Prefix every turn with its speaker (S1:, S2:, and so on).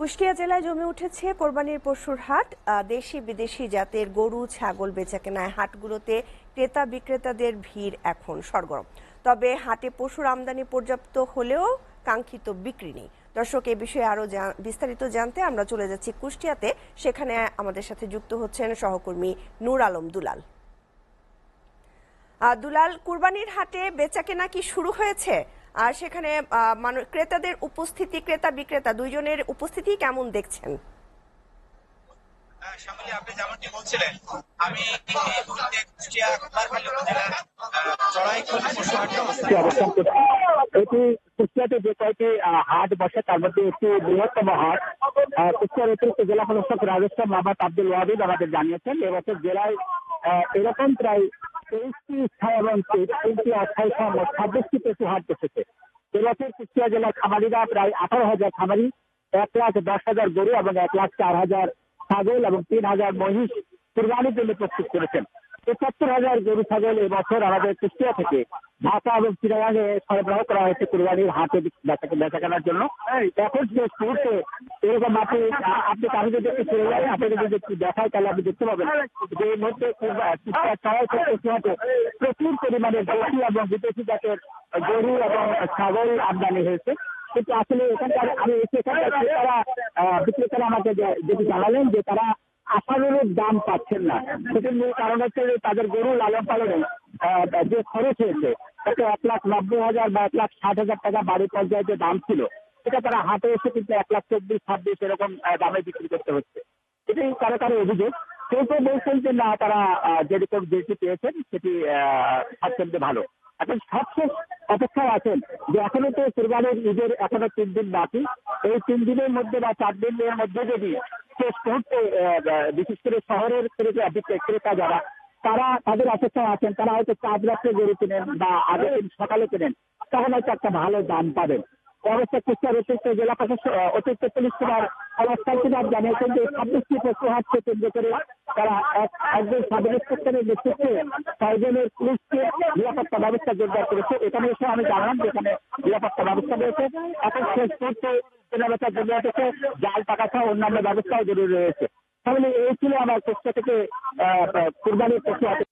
S1: কুষ্টিয়া জেলায় জমে উঠেছে কোরবানির পশুর হাট। দেশি বিদেশি জাতের গরু ছাগল বেচাকেনায় হাটগুলোতে ক্রেতা বিক্রেতাদের ভিড় এখন সরগরম। তবে হাটে পশুর আমদানি পর্যাপ্ত হলেও কাঙ্ক্ষিত বিক্রি নেই। দর্শক, এ বিষয়ে আরো বিস্তারিত জানতে আমরা চলে যাচ্ছি কুষ্টিয়াতে। সেখানে আমাদের সাথে যুক্ত হচ্ছেন সহকর্মী নূর আলম দুলাল। দুলাল, কুরবানির হাটে বেচাকেনা কি শুরু হয়েছে? আর সেখানে ক্রেতাদের উপস্থিতি, ক্রেতা বিক্রেতা দুইজনের উপস্থিতি কেমন দেখছেন?
S2: আপনি যেমনটি বলছিলেন, আমি এই মুহূর্তে কুষ্টিয়া কুমারখালী উপজেলার চড়াইখালী পশু হাটে অবস্থান করছি।
S3: এটি কুষ্টিয়াতে যে কয়েকটি হাট বসে তার মধ্যে একটি বৃহত্তম হাট। কুষ্টিয়ার অতিরিক্ত জেলা প্রশাসক রাজস্থান মোহাম্মদ আব্দুল ওয়াহিদ আমাদের জানিয়েছেন এবছর জেলায় এরকম প্রায় 23টি স্থায়ী এবং 3টি অস্থায়ী সহ 26টি পশু হাট বসেছে। এবছর কুষ্টিয়া জেলার খামারিরা প্রায় 18,000 খামারি 1,10,000 গরু এবং 1,04,000 ছাগল এবং 3,000 মহিষ কুরবানির জন্য প্রস্তুত করেছেন। 75,000 গরু ছাগল এবছর আমাদের কুষ্টিয়া থেকে ঢাকা এবং চিটাগাঙে সরবরাহ করা হয়েছে কুরবানির হাটে বেচাকেনার জন্য। এখন শেষ মুহূর্তে এরকম আপনি আমি যদি একটু চলে যাই, আপনাকে যদি একটু দেখায় তাহলে আপনি দেখতে পাবেন যে এই মুহূর্তে প্রচুর পরিমাণে দেশি এবং বিদেশি জাতের গরু এবং ছাগল আমদানি হয়েছে। কিন্তু আসলে এখানকার আমি বিক্রেতারা আমাকে যেটি জানালেন যে তারা আশানুরূপ দাম পাচ্ছেন না। সেটির মূল কারণ হচ্ছে যে তাদের গরু লালন পালনে যে খরচ হয়েছে তাতে 1,90,000 বা 1,60,000 টাকা বাড়ি পর্যায়ে যে দাম ছিল সেটা তারা হাটে এসে কিন্তু 1,24,26 এরকম দামে বিক্রি করতে হচ্ছে। এটাই কারো কারো অভিযোগ। কেউ কেউ বলছেন যে না, তারা যেরকম যেটি পেয়েছেন সেটি স্বাচ্ছন্দ্যে ভালো। এখন সবশেষ অপেক্ষায় আছেন যে এখনো তো কুরবানির ঈদের এখনো 3 দিন বাকি। এই 3 দিনের মধ্যে বা 4 দিনের মধ্যে যদি শেষ মুহূর্তে বিশেষ করে শহরের ক্রেতা যারা তারা তাদের অপেক্ষায় আছেন, তারা হয়তো 4 রাত্রে গরু কেনেন বা আগের দিন সকালে কেনেন, তখন হয়তো একটা ভালো দাম পাবেন। অবশ্য কুষ্টিয়ার অতিরিক্ত জেলা প্রশাসক অতিরিক্ত পুলিশ সুপার কমার জানিয়েছেন যে 26টি পশু হাটকে কেন্দ্র করে তারা একজন সাব ইন্সপেক্টরের নেতৃত্বে 6 জনের পুলিশকে নিরাপত্তা ব্যবস্থা জোরদার করেছে। এখানে এসে আমি জানলাম যে এখানে নিরাপত্তা ব্যবস্থা রয়েছে। এখন শেষ মুহূর্তে কেনাবেচা জরুরি হয়েছে, জাল টাকা সহ অন্যান্য ব্যবস্থাও জরুরি রয়েছে। তাহলে এই ছিল আমার কুষ্টিয়া থেকে কুরবানির পশু হাটে